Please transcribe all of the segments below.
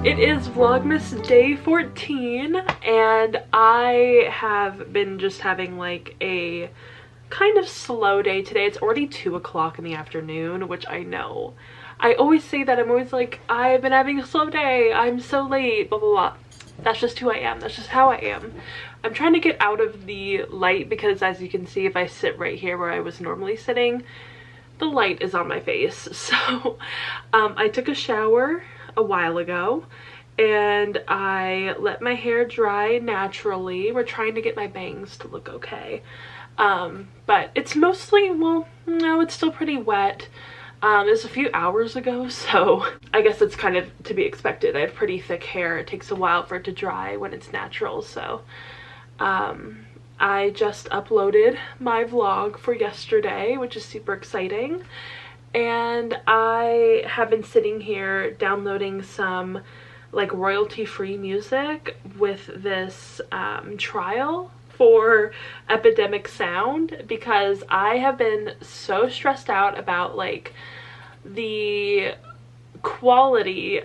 It is Vlogmas day 14 and I have been just having like a kind of slow day today. It's already 2 o'clock in the afternoon, which I know. I always say that. I'm always like, I've been having a slow day. I'm so late, blah, blah, blah. That's just who I am. That's just how I am. I'm trying to get out of the light because, as you can see, if I sit right here where I was normally sitting, the light is on my face. So I took a shower a while ago and I let my hair dry naturally. We're trying to get my bangs to look okay. But it's mostly, well, no, it's still pretty wet. It was a few hours ago, so I guess it's kind of to be expected. I have pretty thick hair. It takes a while for it to dry when it's natural, so I just uploaded my vlog for yesterday, which is super exciting. And I have been sitting here downloading some like royalty-free music with this trial for Epidemic Sound, because I have been so stressed out about like the quality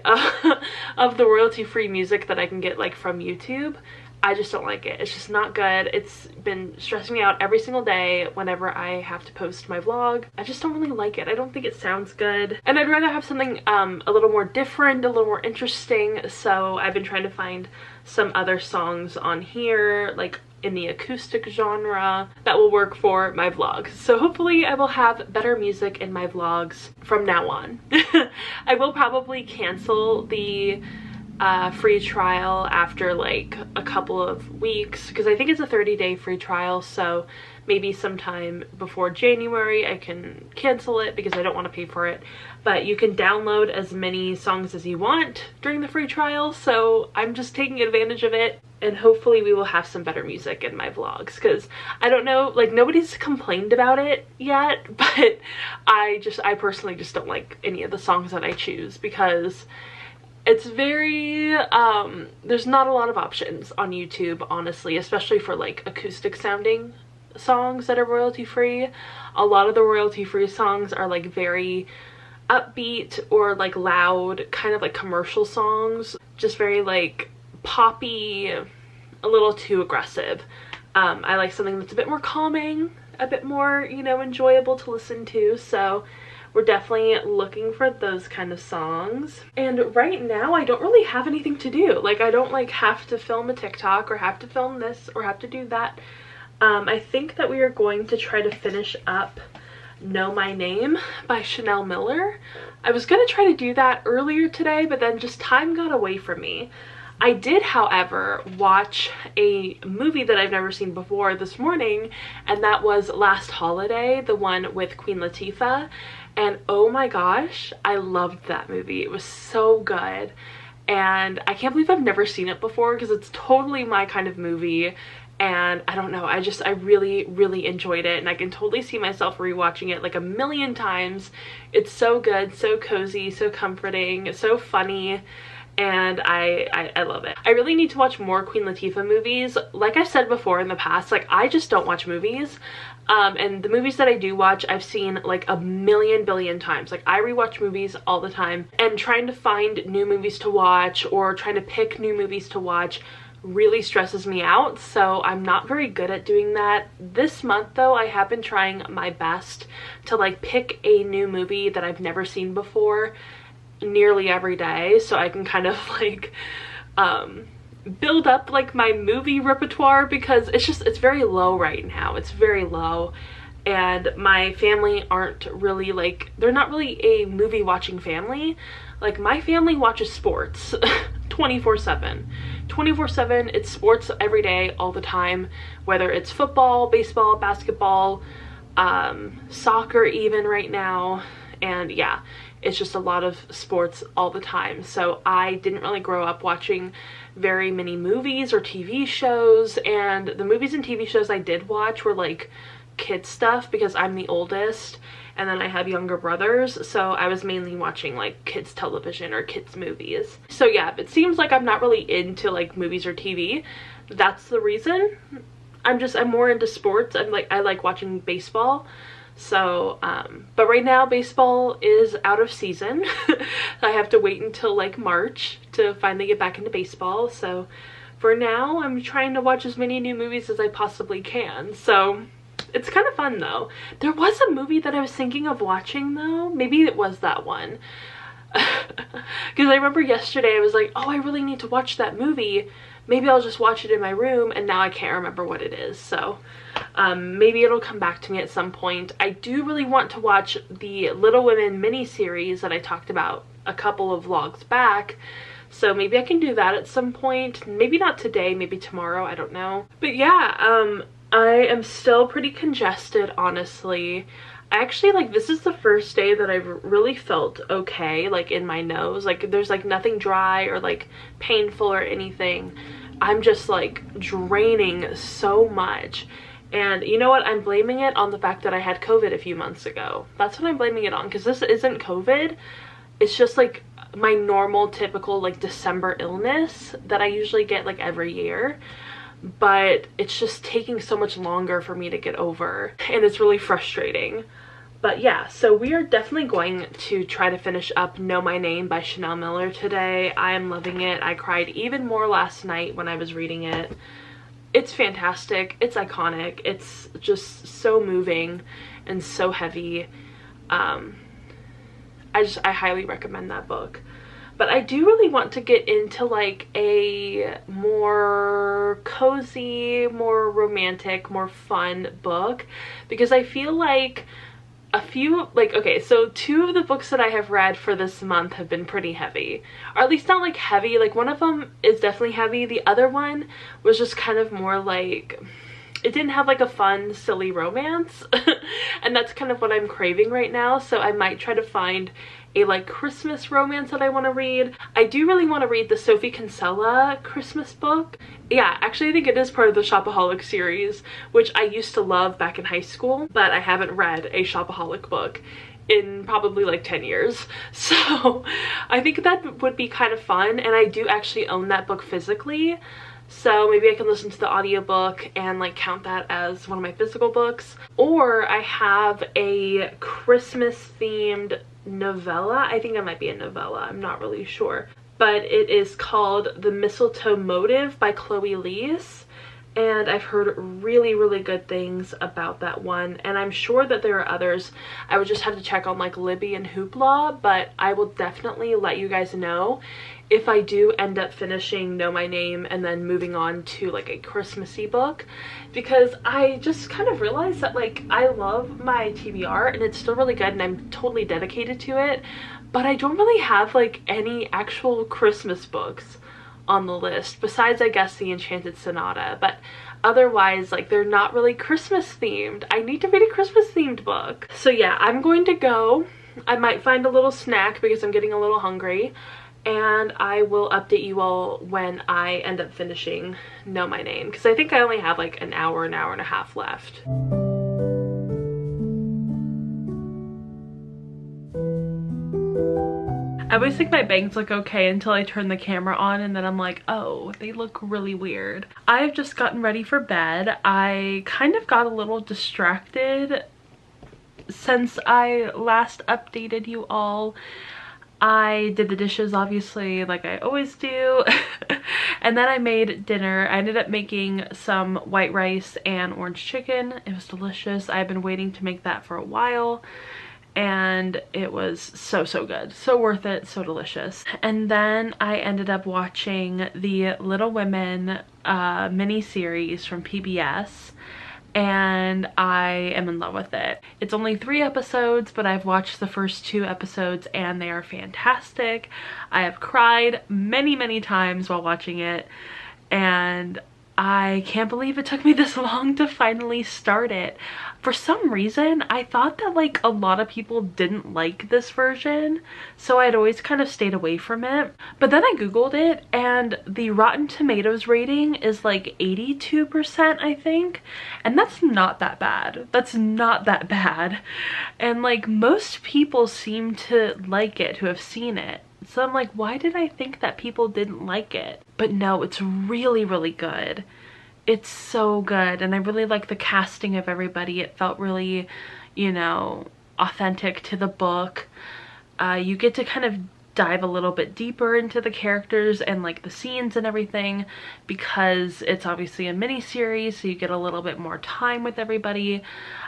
of the royalty-free music that I can get like from YouTube. I just don't like it. It's just not good. It's been stressing me out every single day whenever I have to post my vlog. I just don't really like it. I don't think it sounds good. And I'd rather have something a little more different, a little more interesting. So I've been trying to find some other songs on here, like in the acoustic genre, that will work for my vlogs. So hopefully I will have better music in my vlogs from now on. I will probably cancel the free trial after like a couple of weeks, because I think it's a 30-day free trial, so maybe sometime before January I can cancel it because I don't want to pay for it. But you can download as many songs as you want during the free trial, so I'm just taking advantage of it, and hopefully we will have some better music in my vlogs, because I don't know, like nobody's complained about it yet, but I personally just don't like any of the songs that I choose, because it's very, there's not a lot of options on YouTube, honestly, especially for like acoustic sounding songs that are royalty free. A lot of the royalty free songs are like very upbeat or like loud, kind of like commercial songs, just very like poppy, a little too aggressive. I like something that's a bit more calming, a bit more, you know, enjoyable to listen to, so we're definitely looking for those kind of songs. And right now I don't really have anything to do. Like I don't like have to film a TikTok or have to film this or have to do that. I think that we are going to try to finish up Know My Name by Chanel Miller. I was gonna try to do that earlier today, but then just time got away from me. I did, however, watch a movie that I've never seen before this morning, and that was Last Holiday, the one with Queen Latifah. And oh my gosh, I loved that movie. It was so good. And I can't believe I've never seen it before, because it's totally my kind of movie. And I don't know, I really, really enjoyed it. And I can totally see myself rewatching it like a million times. It's so good, so cozy, so comforting, so funny. And I love it. I really need to watch more Queen Latifah movies. Like I've said before in the past, like I just don't watch movies. And the movies that I do watch, I've seen like a million billion times. Like I rewatch movies all the time, and trying to find new movies to watch or trying to pick new movies to watch really stresses me out. So I'm not very good at doing that. This month though, I have been trying my best to like pick a new movie that I've never seen before nearly every day, so I can kind of like build up like my movie repertoire, because it's very low right now. It's very low, and my family aren't really like, they're not really a movie watching family. Like my family watches sports 24/7. 24/7, it's sports every day, all the time, whether it's football, baseball, basketball, soccer even right now. and yeah, it's just a lot of sports all the time. So I didn't really grow up watching very many movies or TV shows, and the movies and TV shows I did watch were like kid stuff because I'm the oldest and then I have younger brothers, so I was mainly watching like kids television or kids movies. So yeah, if it seems like I'm not really into like movies or TV, that's the reason. I'm more into sports. I like watching baseball. So but right now baseball is out of season. I have to wait until like March to finally get back into baseball. So for now I'm trying to watch as many new movies as I possibly can. So it's kind of fun though. There was a movie that I was thinking of watching though. Maybe it was that one. Because I remember yesterday I was like, oh, I really need to watch that movie. Maybe I'll just watch it in my room, and now I can't remember what it is. So maybe it'll come back to me at some point. I do really want to watch the Little Women miniseries that I talked about a couple of vlogs back. So maybe I can do that at some point. Maybe not today, maybe tomorrow, I don't know. But yeah, I am still pretty congested, honestly. I actually, like, this is the first day that I've really felt okay, like, in my nose. Like, there's, like, nothing dry or, like, painful or anything. I'm just, like, draining so much. And you know what? I'm blaming it on the fact that I had COVID a few months ago. That's what I'm blaming it on, because this isn't COVID. It's just, like, my normal, typical, like, December illness that I usually get, like, every year. But it's just taking so much longer for me to get over, and it's really frustrating. But yeah, so we are definitely going to try to finish up Know My Name by Chanel Miller today. I am loving it. I cried even more last night when I was reading it. It's fantastic. It's iconic. It's just so moving and so heavy. I highly recommend that book. But I do really want to get into like a more cozy, more romantic, more fun book, because I feel like okay, so 2 of the books that I have read for this month have been pretty heavy, or at least not like heavy. Like, one of them is definitely heavy. The other one was just kind of more like, it didn't have like a fun, silly romance. And that's kind of what I'm craving right now. So I might try to find a like Christmas romance that I want to read. I do really want to read the Sophie Kinsella Christmas book. Yeah, actually I think it is part of the Shopaholic series, which I used to love back in high school, but I haven't read a Shopaholic book in probably like 10 years. So I think that would be kind of fun, and I do actually own that book physically. So maybe I can listen to the audiobook and like count that as one of my physical books. Or I have a Christmas themed novella. I think that might be a novella. I'm not really sure. But it is called The Mistletoe Motive by Chloe Lees. And I've heard really, really good things about that one. And I'm sure that there are others. I would just have to check on like Libby and Hoopla, but I will definitely let you guys know if I do end up finishing Know My Name and then moving on to like a Christmassy book, because I just kind of realized that like I love my TBR and it's still really good and I'm totally dedicated to it, but I don't really have like any actual Christmas books on the list besides I guess the Enchanted Sonata, but otherwise like they're not really Christmas themed. I need to read a Christmas themed book. So yeah, I'm going to go. I might find a little snack because I'm getting a little hungry, and I will update you all when I end up finishing Know My Name, because I think I only have like an hour and a half left. I always think my bangs look okay until I turn the camera on, and then I'm like, oh, they look really weird. I've just gotten ready for bed. I kind of got a little distracted since I last updated you all. I did the dishes, obviously, like I always do. And then I made dinner. I ended up making some white rice and orange chicken. It was delicious. I've been waiting to make that for a while, and it was so good. So worth it, so delicious. And then I ended up watching the Little Women mini-series from PBS, and I am in love with it. It's only 3 episodes, but I've watched the first 2 episodes and they are fantastic. I have cried many times while watching it, and I can't believe it took me this long to finally start it. For some reason, I thought that like a lot of people didn't like this version, so I'd always kind of stayed away from it. But then I googled it and the Rotten Tomatoes rating is like 82%, I think. And that's not that bad. That's not that bad. And like most people seem to like it who have seen it. So I'm like, why did I think that people didn't like it? But no, it's really, really good. It's so good. And I really like the casting of everybody. It felt really, you know, authentic to the book. You get to kind of dive a little bit deeper into the characters and like the scenes and everything because it's obviously a mini series, so you get a little bit more time with everybody.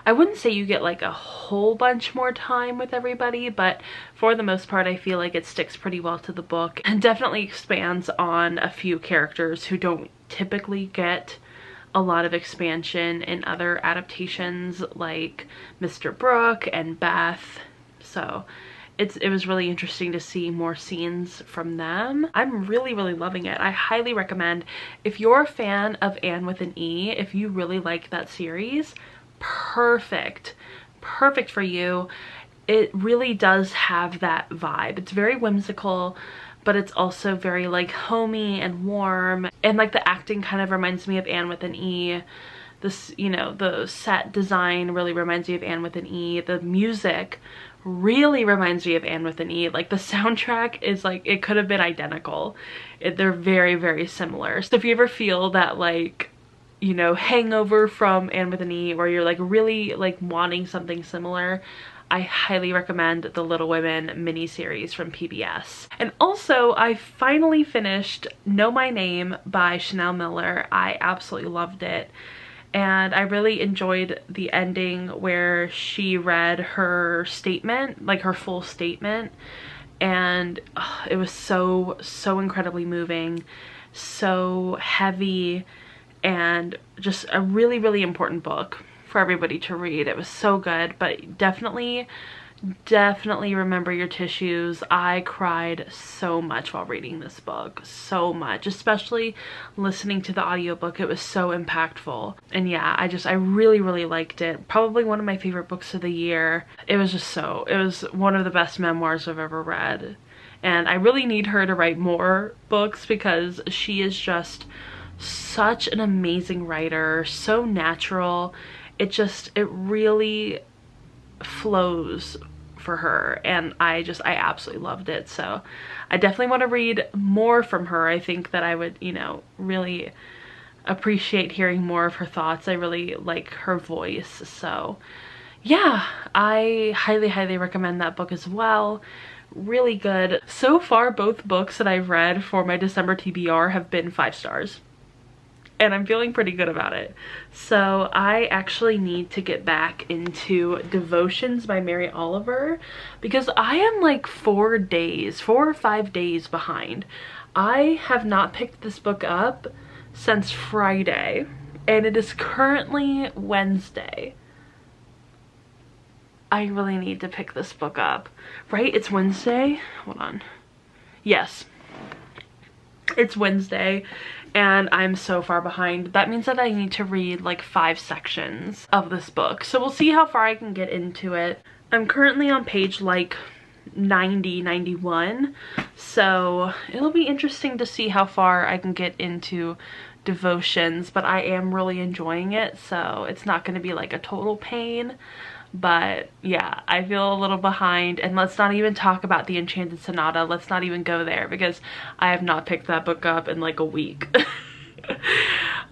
I wouldn't say you get like a whole bunch more time with everybody, but for the most part I feel like it sticks pretty well to the book and definitely expands on a few characters who don't typically get a lot of expansion in other adaptations like Mr. Brooke and Beth. So it was really interesting to see more scenes from them. I'm really, really loving it. I highly recommend, if you're a fan of Anne with an E, if you really like that series, perfect for you. It really does have that vibe. It's very whimsical, but it's also very like homey and warm, and like the acting kind of reminds me of Anne with an E. This, you know, the set design really reminds me of Anne with an E. The music really reminds me of Anne with an E. Like the soundtrack is like, it could have been identical. They're very, very similar. So if you ever feel that like, you know, hangover from Anne with an E, or you're like really like wanting something similar, I highly recommend the Little Women miniseries from PBS. And also, I finally finished Know My Name by Chanel Miller. I absolutely loved it. And I really enjoyed the ending where she read her statement, like her full statement. And it was so incredibly moving, so heavy, and just a really, really important book for everybody to read. It was so good, but definitely remember your tissues. I cried so much while reading this book, so much, especially listening to the audiobook. It was so impactful. And yeah, I really, really liked it. Probably one of my favorite books of the year. It was one of the best memoirs I've ever read. And I really need her to write more books because she is just such an amazing writer, so natural. It really flows for her, and I absolutely loved it. So I definitely want to read more from her. I think that I would, you know, really appreciate hearing more of her thoughts. I really like her voice. So yeah, I highly recommend that book as well. Really good. So far, both books that I've read for my December TBR have been 5 stars. And I'm feeling pretty good about it. So I actually need to get back into Devotions by Mary Oliver because I am like 4 or 5 days behind. I have not picked this book up since Friday, and it is currently Wednesday. I really need to pick this book up, right? It's Wednesday. Hold on. Yes, it's Wednesday. And I'm so far behind. That means that I need to read like 5 sections of this book. So we'll see how far I can get into it. I'm currently on page like 90, 91. So it'll be interesting to see how far I can get into Devotions. But I am really enjoying it. So it's not going to be like a total pain. But yeah, I feel a little behind, and let's not even talk about the Enchanted Sonata. Let's not even go there because I have not picked that book up in like a week.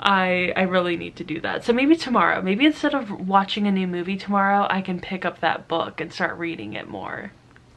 I really need to do that. So maybe tomorrow, maybe instead of watching a new movie tomorrow, I can pick up that book and start reading it more.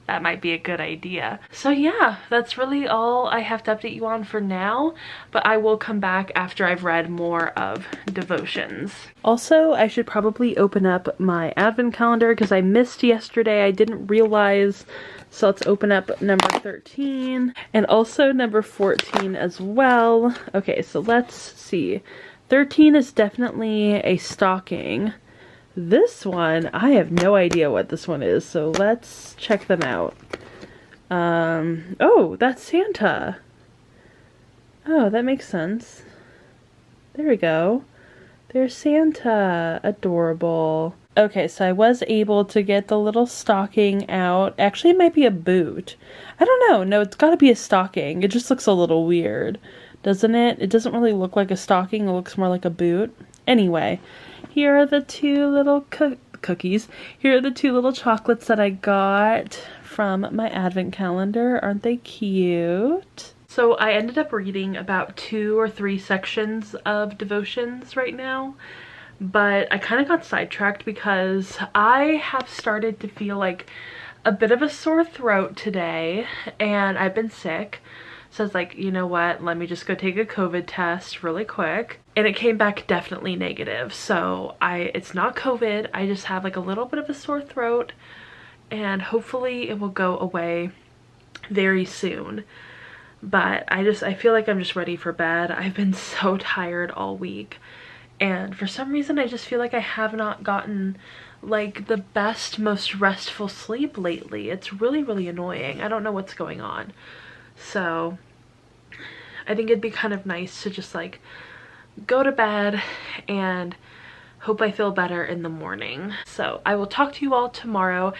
That might be a good idea. So yeah, that's really all I have to update you on for now, but I will come back after I've read more of Devotions. Also, I should probably open up my advent calendar because I missed yesterday. I didn't realize. So let's open up number 13 and also number 14 as well. Okay, so let's see. 13 is definitely a stocking. This one, I have no idea what this one is, so let's check them out. Oh, that's Santa. Oh, that makes sense. There we go. There's Santa. Adorable. Okay, so I was able to get the little stocking out. Actually, it might be a boot. I don't know. No, it's gotta be a stocking. It just looks a little weird, doesn't it? It doesn't really look like a stocking. It looks more like a boot. Anyway, here are the two little cookies. Here are the two little chocolates that I got from my advent calendar. Aren't they cute? So I ended up reading about 2 or 3 sections of devotions right now, but I kind of got sidetracked because I have started to feel like a bit of a sore throat today, and I've been sick. So I was like, you know what, let me just go take a COVID test really quick. And it came back definitely negative. So it's not COVID, I just have like a little bit of a sore throat, and hopefully it will go away very soon. But I feel like I'm just ready for bed. I've been so tired all week, and for some reason I just feel like I have not gotten like the best, most restful sleep lately. It's really, really annoying. I don't know what's going on. So I think it'd be kind of nice to just like go to bed and hope I feel better in the morning. So I will talk to you all tomorrow.